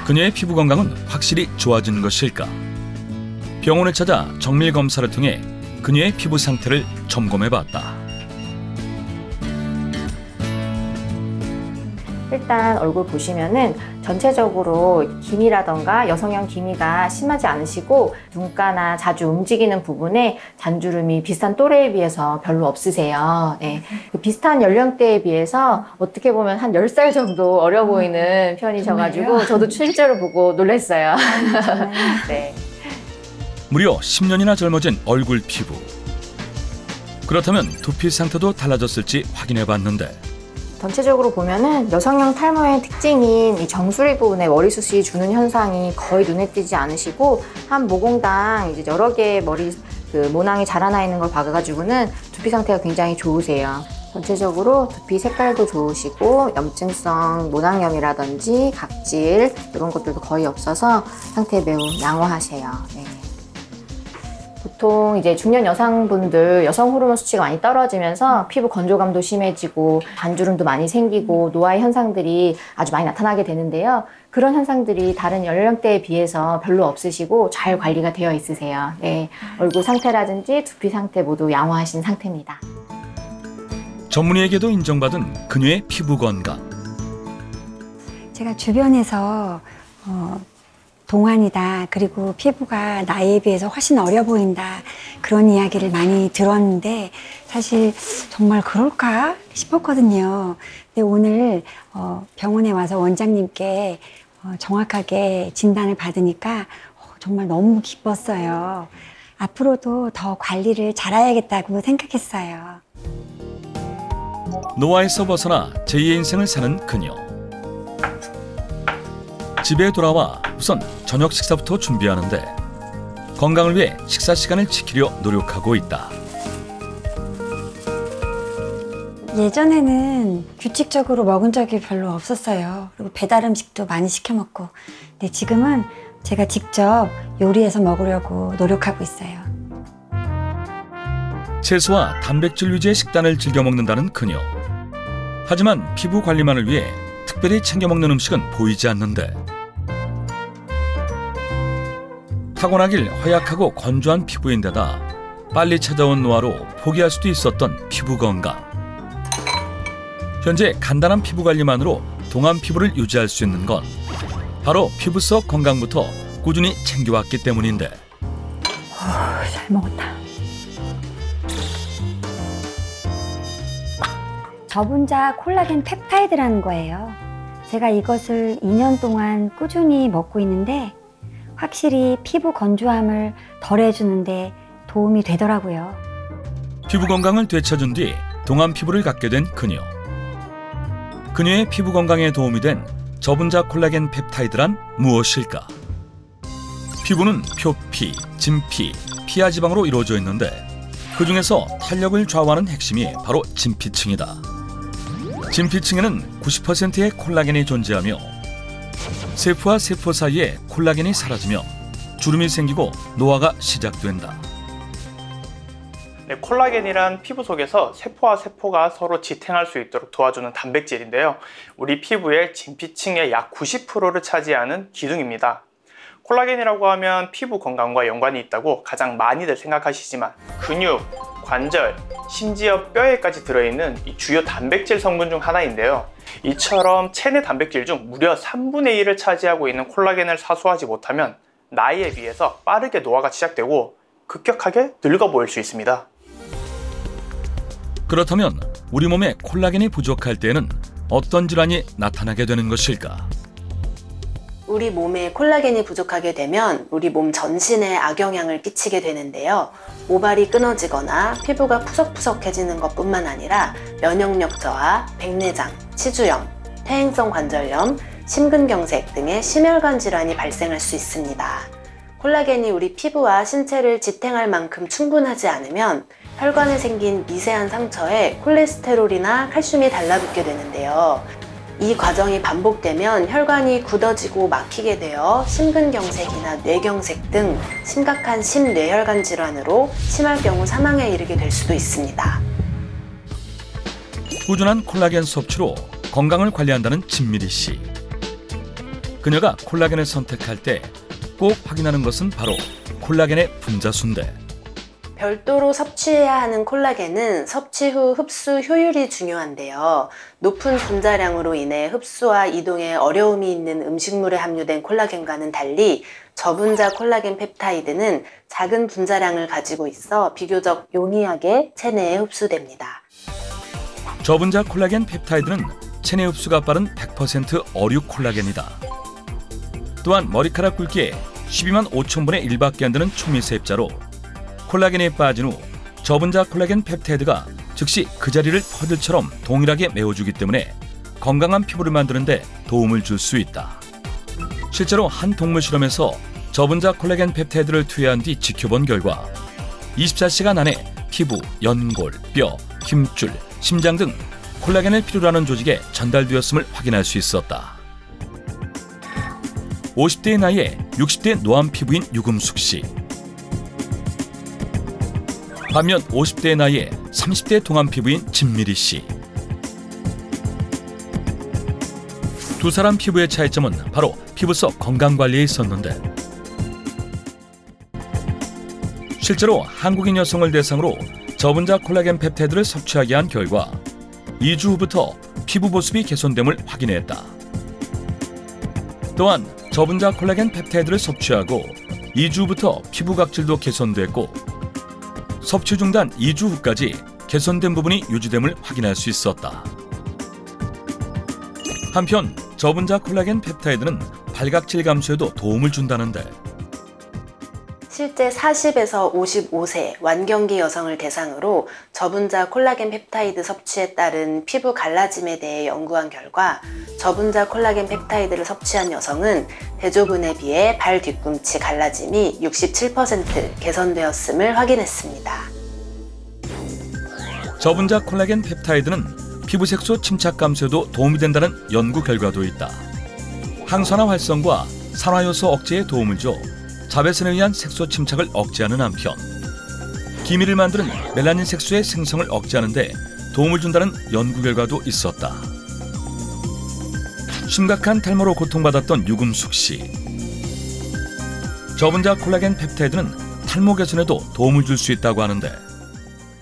그녀의 피부 건강은 확실히 좋아진 것일까? 병원을 찾아 정밀 검사를 통해 그녀의 피부 상태를 점검해봤다. 일단 얼굴 보시면은 전체적으로 기미라던가 여성형 기미가 심하지 않으시고 눈가나 자주 움직이는 부분에 잔주름이 비슷한 또래에 비해서 별로 없으세요. 네. 비슷한 연령대에 비해서 어떻게 보면 한 10살 정도 어려 보이는 편이셔가지고 저도 실제로 보고 놀랐어요. 네. 무려 10년이나 젊어진 얼굴 피부. 그렇다면 두피 상태도 달라졌을지 확인해봤는데 전체적으로 보면은 여성형 탈모의 특징인 이 정수리 부분에 머리숱이 주는 현상이 거의 눈에 띄지 않으시고 한 모공당 이제 여러 개의 머리 모낭이 자라나 있는 걸 봐가지고는 두피 상태가 굉장히 좋으세요. 전체적으로 두피 색깔도 좋으시고 염증성 모낭염이라든지 각질 이런 것들도 거의 없어서 상태 매우 양호하세요. 네. 보통 이제 중년 여성분들 여성 호르몬 수치가 많이 떨어지면서 피부 건조감도 심해지고 잔주름도 많이 생기고 노화의 현상들이 아주 많이 나타나게 되는데요. 그런 현상들이 다른 연령대에 비해서 별로 없으시고 잘 관리가 되어 있으세요. 네, 얼굴 상태라든지 두피 상태 모두 양호하신 상태입니다. 전문의에게도 인정받은 그녀의 피부 건강. 제가 주변에서 동안이다. 그리고 피부가 나이에 비해서 훨씬 어려 보인다. 그런 이야기를 많이 들었는데 사실 정말 그럴까 싶었거든요. 근데 오늘 병원에 와서 원장님께 정확하게 진단을 받으니까 정말 너무 기뻤어요. 앞으로도 더 관리를 잘해야겠다고 생각했어요. 노화에서 벗어나 제2의 인생을 사는 그녀. 집에 돌아와 우선 저녁 식사부터 준비하는데 건강을 위해 식사 시간을 지키려 노력하고 있다. 예전에는 규칙적으로 먹은 적이 별로 없었어요. 그리고 배달 음식도 많이 시켜 먹고. 근데 지금은 제가 직접 요리해서 먹으려고 노력하고 있어요. 채소와 단백질 위주의 식단을 즐겨 먹는다는 그녀. 하지만 피부 관리만을 위해 특별히 챙겨 먹는 음식은 보이지 않는데 타고나길 허약하고 건조한 피부인데다 빨리 찾아온 노화로 포기할 수도 있었던 피부 건강. 현재 간단한 피부 관리만으로 동안 피부를 유지할 수 있는 건 바로 피부 속 건강부터 꾸준히 챙겨왔기 때문인데. 잘 먹었다. 저분자 콜라겐 펩타이드라는 거예요. 제가 이것을 2년 동안 꾸준히 먹고 있는데 확실히 피부 건조함을 덜 해주는데 도움이 되더라고요. 피부 건강을 되찾은 뒤 동안 피부를 갖게 된 그녀. 그녀의 피부 건강에 도움이 된 저분자 콜라겐 펩타이드란 무엇일까? 피부는 표피, 진피, 피하 지방으로 이루어져 있는데 그중에서 탄력을 좌우하는 핵심이 바로 진피층이다. 진피층에는 90%의 콜라겐이 존재하며 세포와 세포 사이에 콜라겐이 사라지며 주름이 생기고 노화가 시작된다. 네, 콜라겐이란 피부 속에서 세포와 세포가 서로 지탱할 수 있도록 도와주는 단백질인데요. 우리 피부의 진피층의 약 90%를 차지하는 기둥입니다. 콜라겐이라고 하면 피부 건강과 연관이 있다고 가장 많이들 생각하시지만 근육, 관절, 심지어 뼈에까지 들어있는 이 주요 단백질 성분 중 하나인데요. 이처럼 체내 단백질 중 무려 3분의 1을 차지하고 있는 콜라겐을 사수하지 못하면 나이에 비해서 빠르게 노화가 시작되고 급격하게 늙어 보일 수 있습니다. 그렇다면 우리 몸에 콜라겐이 부족할 때는 어떤 질환이 나타나게 되는 것일까? 우리 몸에 콜라겐이 부족하게 되면 우리 몸 전신에 악영향을 끼치게 되는데요. 모발이 끊어지거나 피부가 푸석푸석해지는 것뿐만 아니라 면역력 저하, 백내장, 치주염, 퇴행성 관절염, 심근경색 등의 심혈관 질환이 발생할 수 있습니다. 콜라겐이 우리 피부와 신체를 지탱할 만큼 충분하지 않으면 혈관에 생긴 미세한 상처에 콜레스테롤이나 칼슘이 달라붙게 되는데요. 이 과정이 반복되면 혈관이 굳어지고 막히게 되어 심근경색이나 뇌경색 등 심각한 심뇌혈관 질환으로 심할 경우 사망에 이르게 될 수도 있습니다. 꾸준한 콜라겐 섭취로 건강을 관리한다는 진미리 씨. 그녀가 콜라겐을 선택할 때 꼭 확인하는 것은 바로 콜라겐의 분자수인데, 별도로 섭취해야 하는 콜라겐은 섭취 후 흡수 효율이 중요한데요. 높은 분자량으로 인해 흡수와 이동에 어려움이 있는 음식물에 함유된 콜라겐과는 달리 저분자 콜라겐 펩타이드는 작은 분자량을 가지고 있어 비교적 용이하게 체내에 흡수됩니다. 저분자 콜라겐 펩타이드는 체내 흡수가 빠른 100% 어류 콜라겐이다. 또한 머리카락 굵기에 12만 5천 분의 1밖에 안 되는 초미세입자로 콜라겐이 빠진 후 저분자 콜라겐 펩타이드가 즉시 그 자리를 퍼즐처럼 동일하게 메워주기 때문에 건강한 피부를 만드는 데 도움을 줄 수 있다. 실제로 한 동물 실험에서 저분자 콜라겐 펩타이드를 투여한 뒤 지켜본 결과 24시간 안에 피부, 연골, 뼈, 힘줄, 심장 등 콜라겐을 필요로 하는 조직에 전달되었음을 확인할 수 있었다. 50대의 나이에 60대 노안 피부인 유금숙 씨. 반면 50대의 나이에 30대 동안 피부인 진미리 씨. 두 사람 피부의 차이점은 바로 피부 속 건강관리에 있었는데, 실제로 한국인 여성을 대상으로 저분자 콜라겐 펩타이드를 섭취하게 한 결과 2주 후부터 피부 보습이 개선됨을 확인했다. 또한 저분자 콜라겐 펩타이드를 섭취하고 2주 후부터 피부 각질도 개선됐고, 섭취 중단 2주 후까지 개선된 부분이 유지됨을 확인할 수 있었다. 한편 저분자 콜라겐 펩타이드는 발각질 감소에도 도움을 준다는데, 실제 40에서 55세 완경기 여성을 대상으로 저분자 콜라겐 펩타이드 섭취에 따른 피부 갈라짐에 대해 연구한 결과 저분자 콜라겐 펩타이드를 섭취한 여성은 대조군에 비해 발 뒤꿈치 갈라짐이 67% 개선되었음을 확인했습니다. 저분자 콜라겐 펩타이드는 피부 색소 침착 감소에도 도움이 된다는 연구 결과도 있다. 항산화 활성과 산화효소 억제에 도움을 줘 자외선에 의한 색소 침착을 억제하는 한편, 기미를 만드는 멜라닌 색소의 생성을 억제하는 데 도움을 준다는 연구 결과도 있었다. 심각한 탈모로 고통받았던 유금숙 씨. 저분자 콜라겐 펩타이드는 탈모 개선에도 도움을 줄 수 있다고 하는데,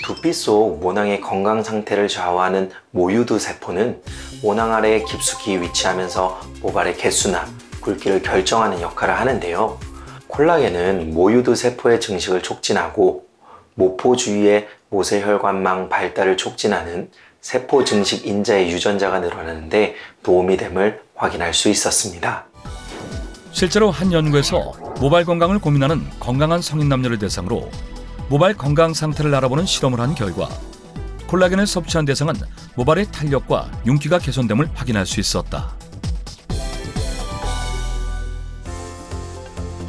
두피 속 모낭의 건강 상태를 좌우하는 모유두 세포는 모낭 아래에 깊숙이 위치하면서 모발의 개수나 굵기를 결정하는 역할을 하는데요. 콜라겐은 모유두 세포의 증식을 촉진하고 모포 주위의 모세혈관망 발달을 촉진하는 세포 증식 인자의 유전자가 늘어나는데 도움이 됨을 확인할 수 있었습니다. 실제로 한 연구에서 모발 건강을 고민하는 건강한 성인 남녀를 대상으로 모발 건강 상태를 알아보는 실험을 한 결과 콜라겐을 섭취한 대상은 모발의 탄력과 윤기가 개선됨을 확인할 수 있었다.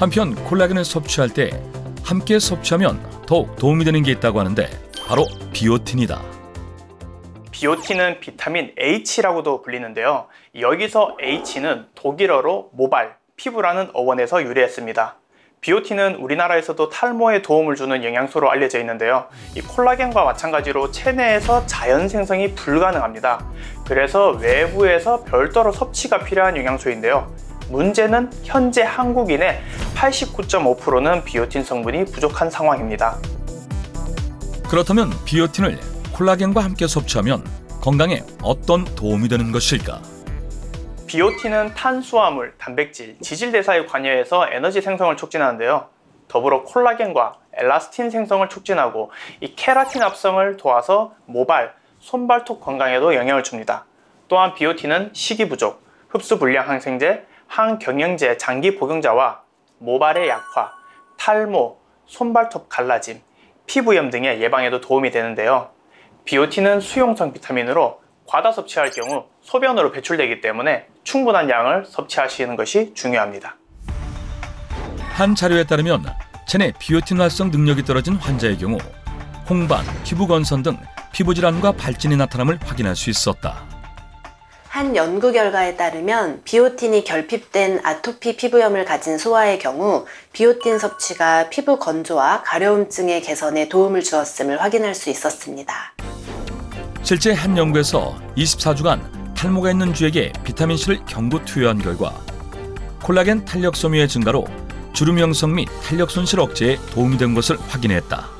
한편 콜라겐을 섭취할 때 함께 섭취하면 더욱 도움이 되는 게 있다고 하는데, 바로 비오틴이다. 비오틴은 비타민 H라고도 불리는데요. 여기서 H는 독일어로 모발, 피부라는 어원에서 유래했습니다. 비오틴은 우리나라에서도 탈모에 도움을 주는 영양소로 알려져 있는데요. 이 콜라겐과 마찬가지로 체내에서 자연 생성이 불가능합니다. 그래서 외부에서 별도로 섭취가 필요한 영양소인데요. 문제는 현재 한국인의 89.5%는 비오틴 성분이 부족한 상황입니다. 그렇다면 비오틴을 콜라겐과 함께 섭취하면 건강에 어떤 도움이 되는 것일까? 비오틴은 탄수화물, 단백질, 지질대사에 관여해서 에너지 생성을 촉진하는데요. 더불어 콜라겐과 엘라스틴 생성을 촉진하고 이 케라틴 합성을 도와서 모발, 손발톱 건강에도 영향을 줍니다. 또한 비오틴은 식이 부족, 흡수 불량 항생제, 항경영제 장기 복용자와 모발의 약화, 탈모, 손발톱 갈라짐, 피부염 등의 예방에도 도움이 되는데요. 비오틴은 수용성 비타민으로 과다 섭취할 경우 소변으로 배출되기 때문에 충분한 양을 섭취하시는 것이 중요합니다. 한 자료에 따르면 체내 비오틴 활성 능력이 떨어진 환자의 경우 홍반, 피부 건선 등 피부 질환과 발진이 나타남을 확인할 수 있었다. 한 연구 결과에 따르면 비오틴이 결핍된 아토피 피부염을 가진 소아의 경우 비오틴 섭취가 피부 건조와 가려움증의 개선에 도움을 주었음을 확인할 수 있었습니다. 실제 한 연구에서 24주간 탈모가 있는 쥐에게 비타민C를 경구 투여한 결과 콜라겐 탄력 섬유의 증가로 주름 형성 및 탄력 손실 억제에 도움이 된 것을 확인했다.